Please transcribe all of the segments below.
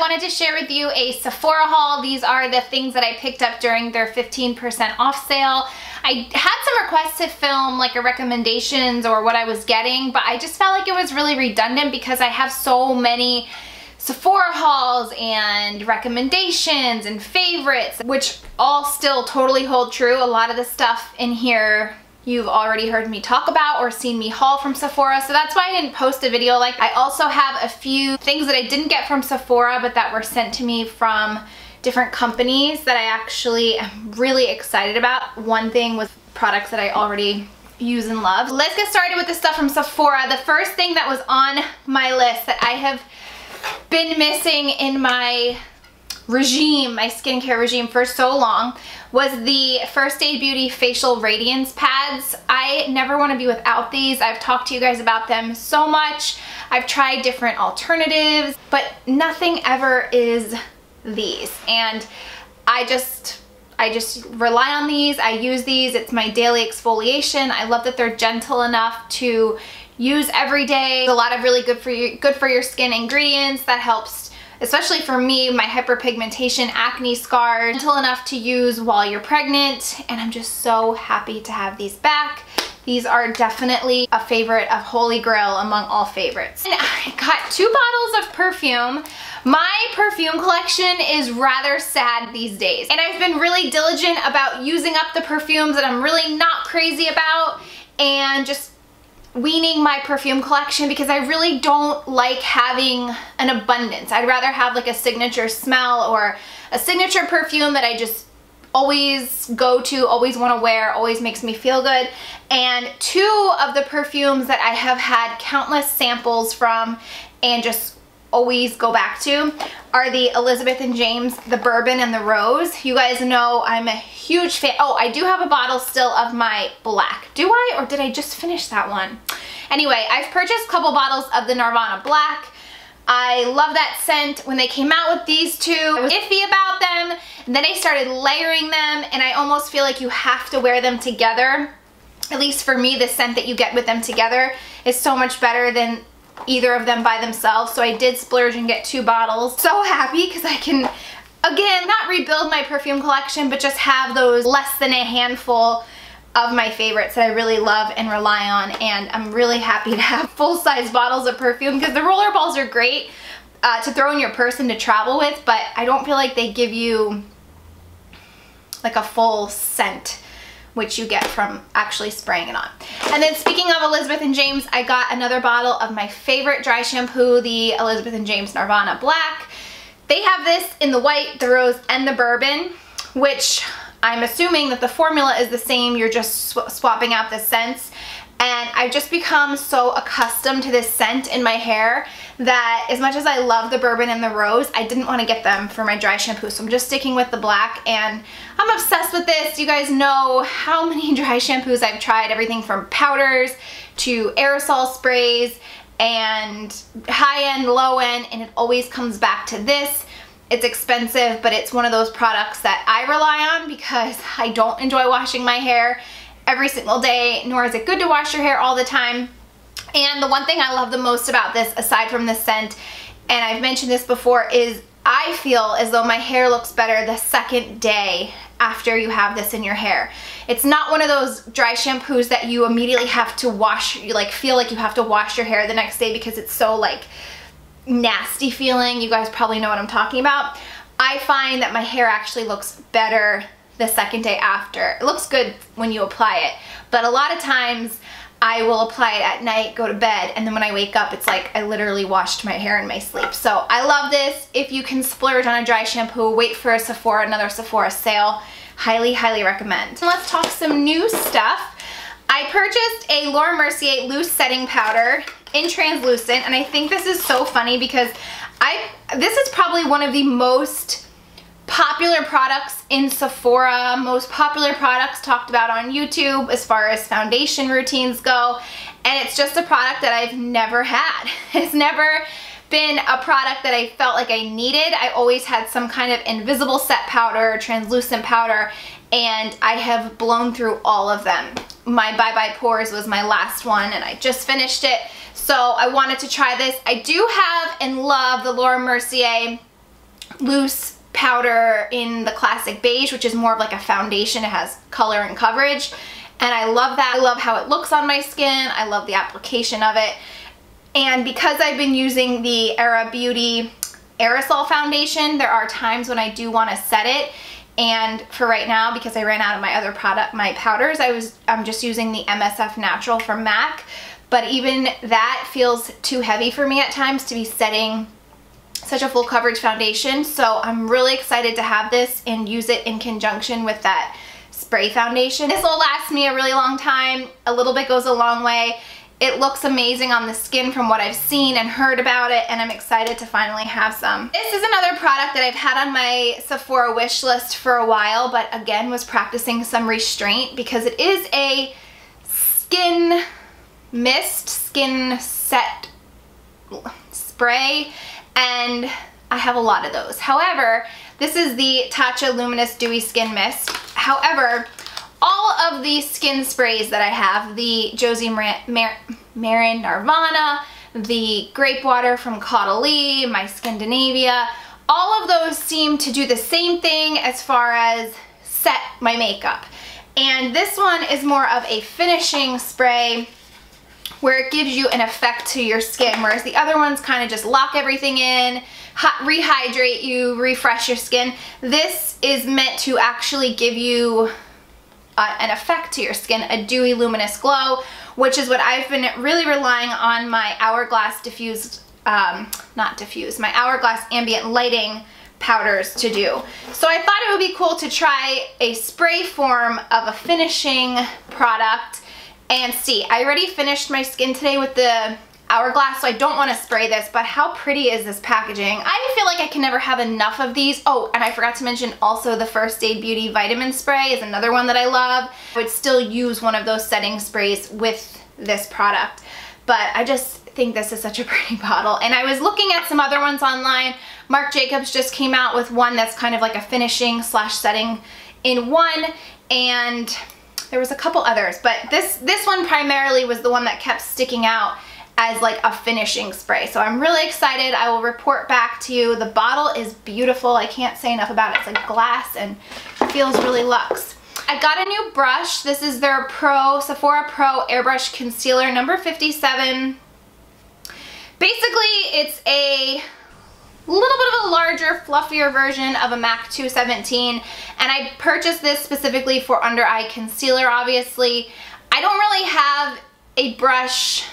wanted to share with you a Sephora haul. These are the things that I picked up during their 15% off sale. I had some requests to film like a recommendations or what I was getting, but I just felt like it was really redundant because I have so many Sephora hauls and recommendations and favorites, which all still totally hold true. A lot of the stuff in here you've already heard me talk about or seen me haul from Sephora, so that's why I didn't post a video. Like, I also have a few things that I didn't get from Sephora but that were sent to me from different companies that I actually am really excited about. One thing was products that I already use and love. Let's get started with the stuff from Sephora. The first thing that was on my list that I have been missing in my regime, my skincare regime for so long, was the First Aid Beauty Facial Radiance Pads. I never want to be without these. I've talked to you guys about them so much. I've tried different alternatives, but nothing ever is these. And I just rely on these. I use these. It's my daily exfoliation. I love that they're gentle enough to use every day. A lot of really good for your skin ingredients that helps, especially for me, my hyperpigmentation, acne scars, gentle enough to use while you're pregnant, and I'm just so happy to have these back. These are definitely a favorite of Holy Grail among all favorites. And I got 2 bottles of perfume. My perfume collection is rather sad these days, and I've been really diligent about using up the perfumes that I'm really not crazy about and just weaning my perfume collection because I really don't like having an abundance. I'd rather have like a signature smell or a signature perfume that I just always go to, always want to wear, always makes me feel good. And 2 of the perfumes that I have had countless samples from and just always go back to are the Elizabeth & James, the Bourbon and the Rose. You guys know I'm a huge fan. Oh, I do have a bottle still of my black. Do I? Or did I just finish that one? Anyway, I've purchased a couple bottles of the Nirvana black. I love that scent. When they came out with these 2, I was iffy about them. And then I started layering them, and I almost feel like you have to wear them together. At least for me, the scent that you get with them together is so much better than either of them by themselves. So I did splurge and get 2 bottles. So happy because I can, again, not rebuild my perfume collection, but just have those less than a handful of my favorites that I really love and rely on. And I'm really happy to have full-size bottles of perfume because the roller balls are great to throw in your purse and to travel with, but I don't feel like they give you like a full scent, which you get from actually spraying it on. And then speaking of Elizabeth & James, I got another bottle of my favorite dry shampoo, the Elizabeth & James Nirvana Black. They have this in the white, the rose, and the bourbon, which I'm assuming that the formula is the same, you're just swapping out the scents. And I've just become so accustomed to this scent in my hair that as much as I love the bourbon and the rose, I didn't want to get them for my dry shampoo. So I'm just sticking with the black, and I'm obsessed with this. You guys know how many dry shampoos I've tried, everything from powders to aerosol sprays and high-end, low-end, and it always comes back to this. It's expensive, but it's one of those products that I rely on because I don't enjoy washing my hair every single day, nor is it good to wash your hair all the time. And the one thing I love the most about this, aside from the scent, and I've mentioned this before, is I feel as though my hair looks better the second day after you have this in your hair. It's not one of those dry shampoos that you immediately have to wash, you like feel like you have to wash your hair the next day because it's so like nasty feeling. You guys probably know what I'm talking about. I find that my hair actually looks better the second day after. It looks good when you apply it, but a lot of times I will apply it at night, go to bed, and then when I wake up, it's like I literally washed my hair in my sleep. So I love this. If you can splurge on a dry shampoo, wait for another Sephora sale. Highly, highly recommend. Let's talk some new stuff. I purchased a Laura Mercier loose setting powder in translucent, and I think this is so funny because this is probably one of the most popular products in Sephora, most popular products talked about on YouTube as far as foundation routines go, and it's just a product that I've never had. It's never been a product that I felt like I needed. I always had some kind of invisible set powder, translucent powder, and I have blown through all of them. My Bye Bye Pores was my last one, and I just finished it, so I wanted to try this. I do have and love the Laura Mercier loose powder in the classic beige, which is more of like a foundation. It has color and coverage, and I love that. I love how it looks on my skin. I love the application of it. And because I've been using the Era Beauty aerosol foundation, there are times when I do want to set it. And for right now, because I ran out of my other product, my powders, I'm just using the MSF Natural from MAC. But even that feels too heavy for me at times to be setting such a full coverage foundation. So I'm really excited to have this and use it in conjunction with that spray foundation. This will last me a really long time. A little bit goes a long way. It looks amazing on the skin from what I've seen and heard about it, and I'm excited to finally have some. This is another product that I've had on my Sephora wish list for a while, but again was practicing some restraint because it is a skin mist, skin set spray, and I have a lot of those. However, this is the Tatcha Luminous Dewy Skin Mist. However, all of the skin sprays that I have, the Josie Marin Nirvana, the Grape Water from Caudalie, my Scandinavia, all of those seem to do the same thing as far as set my makeup. And this one is more of a finishing spray where it gives you an effect to your skin, whereas the other ones kind of just lock everything in, rehydrate you, refresh your skin. This is meant to actually give you an effect to your skin, a dewy luminous glow, which is what I've been really relying on my Hourglass my Hourglass ambient lighting powders to do. So I thought it would be cool to try a spray form of a finishing product and see. I already finished my skin today with the Hourglass, so I don't want to spray this, but how pretty is this packaging? I feel like I can never have enough of these. Oh, and I forgot to mention also the First Aid Beauty Vitamin Spray is another one that I love. I would still use one of those setting sprays with this product, but I just think this is such a pretty bottle. And I was looking at some other ones online. Marc Jacobs just came out with one that's kind of like a finishing slash setting in one, and there was a couple others, but this one primarily was the one that kept sticking out as like a finishing spray. So I'm really excited. I will report back to you. The bottle is beautiful. I can't say enough about it. It's like glass and feels really luxe. I got a new brush. This is their Sephora Pro Airbrush Concealer number 57. Basically, it's a little bit of a larger, fluffier version of a MAC 217, and I purchased this specifically for under eye concealer, obviously. I don't really have a brush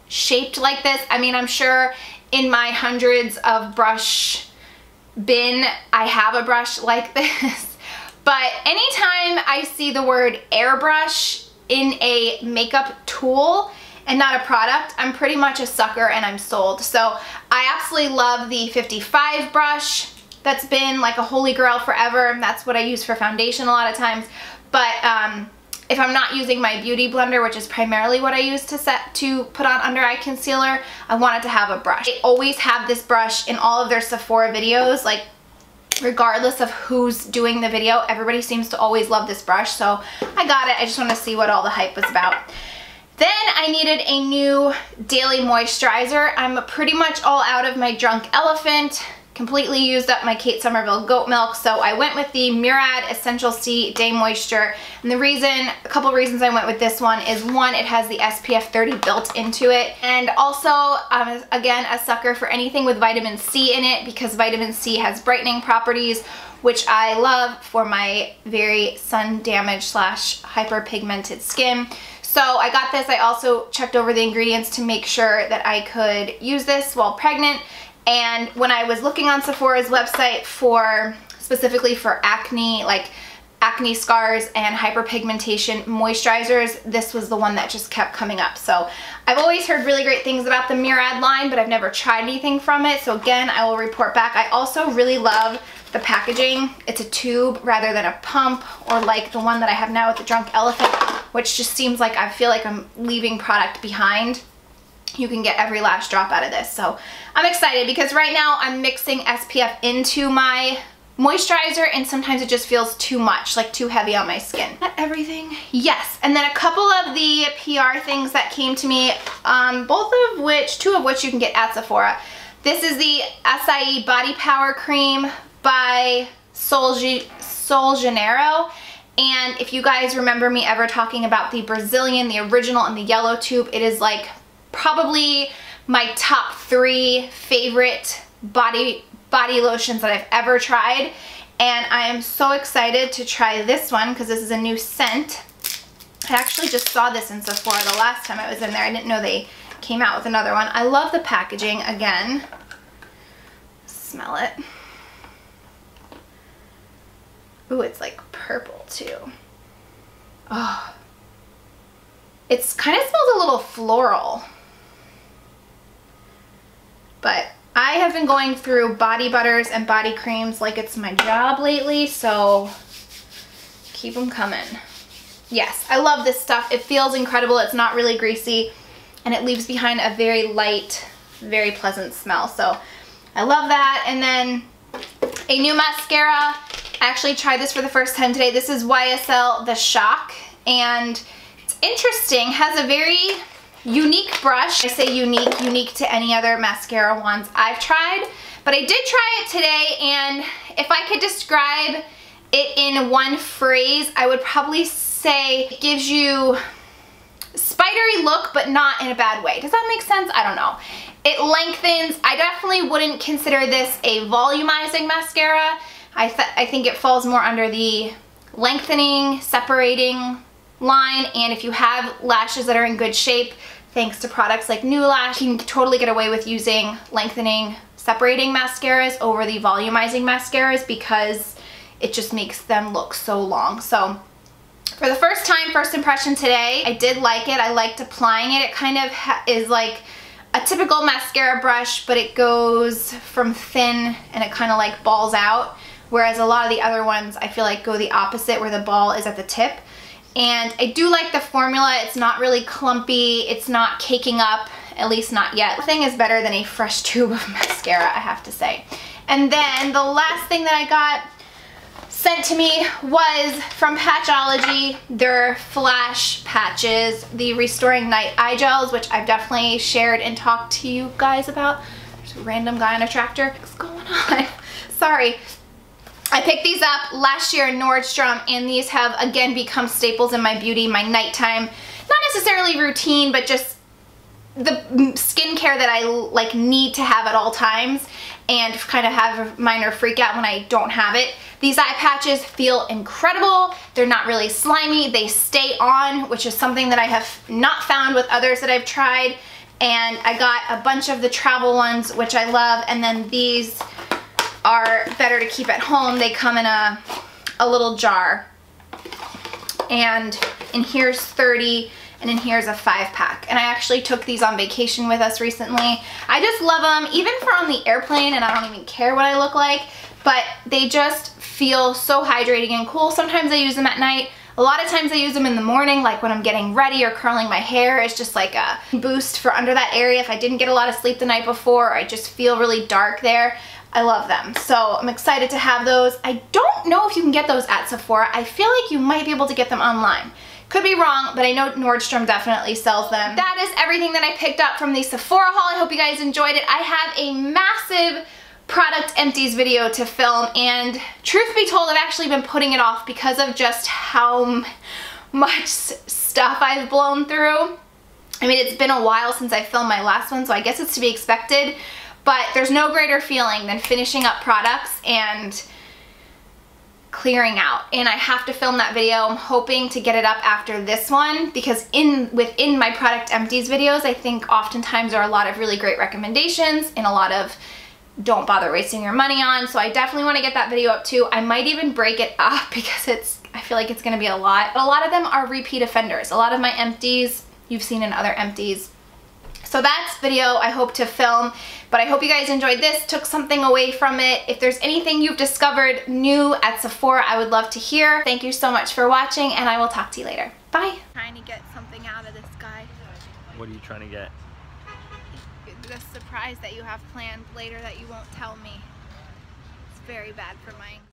shaped like this. I mean, I'm sure in my hundreds of brush bin, I have a brush like this, but anytime I see the word airbrush in a makeup tool and not a product, I'm pretty much a sucker and I'm sold. So I absolutely love the 55 brush. That's been like a holy grail forever. That's what I use for foundation a lot of times. But if I'm not using my beauty blender, which is primarily what I use to put on under eye concealer, I wanted to have a brush. They always have this brush in all of their Sephora videos, like regardless of who's doing the video, everybody seems to always love this brush. So I got it. I just want to see what all the hype was about. Then I needed a new daily moisturizer. I'm pretty much all out of my Drunk Elephant. Completely used up my Kate Somerville goat milk, so I went with the Murad Essential C Day Moisture. And a couple reasons I went with this one is one, it has the SPF 30 built into it, and also again a sucker for anything with vitamin C in it, because vitamin C has brightening properties, which I love for my very sun damaged slash hyperpigmented skin. So I got this. I also checked over the ingredients to make sure that I could use this while pregnant. And when I was looking on Sephora's website specifically for acne, like acne scars and hyperpigmentation moisturizers, this was the one that just kept coming up. So I've always heard really great things about the Murad line, but I've never tried anything from it. So again, I will report back. I also really love the packaging. It's a tube rather than a pump, or like the one that I have now with the Drunk Elephant, which just seems like I feel like I'm leaving product behind. You can get every last drop out of this. So I'm excited because right now I'm mixing SPF into my moisturizer, and sometimes it just feels too much, like too heavy on my skin. Is that everything? Yes. And then a couple of the PR things that came to me, two of which you can get at Sephora. This is the Acai Body Power Cream by Sol Janeiro. And if you guys remember me ever talking about the Brazilian, the original, and the yellow tube, it is like probably my top 3 favorite body lotions that I've ever tried. And I am so excited to try this one because this is a new scent. I actually just saw this in Sephora the last time I was in there. I didn't know they came out with another one. I love the packaging again. Smell it. Ooh, it's like purple too. Oh. It's kind of smells a little floral. But I have been going through body butters and body creams like it's my job lately, so keep them coming. Yes, I love this stuff. It feels incredible. It's not really greasy, and it leaves behind a very light, very pleasant smell. So I love that. And then a new mascara. I actually tried this for the first time today. This is YSL The Shock, and it's interesting. Has a very unique brush. I say unique to any other mascara wands I've tried, but I did try it today, and if I could describe it in one phrase, I would probably say it gives you spidery look, but not in a bad way. Does that make sense? I don't know. It lengthens. I definitely wouldn't consider this a volumizing mascara. I think it falls more under the lengthening, separating line, and if you have lashes that are in good shape, thanks to products like New Lash, you can totally get away with using lengthening, separating mascaras over the volumizing mascaras because it just makes them look so long. So for the first time, first impression today, I did like it. I liked applying it. It kind of is like a typical mascara brush, but it goes from thin and it kind of like balls out. Whereas a lot of the other ones I feel like go the opposite, where the ball is at the tip. And I do like the formula. It's not really clumpy. It's not caking up, at least not yet. Nothing is better than a fresh tube of mascara, I have to say. And then the last thing that I got sent to me was from Patchology, their Flash Patches, the Restoring Night Eye Gels, which I've definitely shared and talked to you guys about. There's a random guy on a tractor. What's going on? Sorry. I picked these up last year in Nordstrom, and these have again become staples in my beauty, my nighttime, not necessarily routine, but just the skincare that I like need to have at all times, and kind of have a minor freak out when I don't have it. These eye patches feel incredible. They're not really slimy. They stay on, which is something that I have not found with others that I've tried. And I got a bunch of the travel ones, which I love, and then these are better to keep at home. They come in a little jar, and in here's 30 and in here's a 5-pack, and I actually took these on vacation with us recently. I just love them, even for on the airplane, and I don't even care what I look like, but they just feel so hydrating and cool. Sometimes I use them at night. A lot of times I use them in the morning, like when I'm getting ready or curling my hair. It's just like a boost for under that area if I didn't get a lot of sleep the night before, or I just feel really dark there. I love them. So I'm excited to have those. I don't know if you can get those at Sephora. I feel like you might be able to get them online. Could be wrong, but I know Nordstrom definitely sells them. That is everything that I picked up from the Sephora haul. I hope you guys enjoyed it. I have a massive product empties video to film, and truth be told, I've actually been putting it off because of just how much stuff I've blown through. I mean, it's been a while since I filmed my last one, so I guess it's to be expected. But there's no greater feeling than finishing up products and clearing out. And I have to film that video. I'm hoping to get it up after this one, because within my product empties videos, I think oftentimes there are a lot of really great recommendations and a lot of don't bother wasting your money on. So I definitely want to get that video up too. I might even break it up because I feel like it's going to be a lot. But a lot of them are repeat offenders. A lot of my empties you've seen in other empties. So that's video I hope to film, but I hope you guys enjoyed this, took something away from it. If there's anything you've discovered new at Sephora, I would love to hear. Thank you so much for watching, and I will talk to you later. Bye. Trying to get something out of this guy. What are you trying to get? The surprise that you have planned later that you won't tell me. It's very bad for my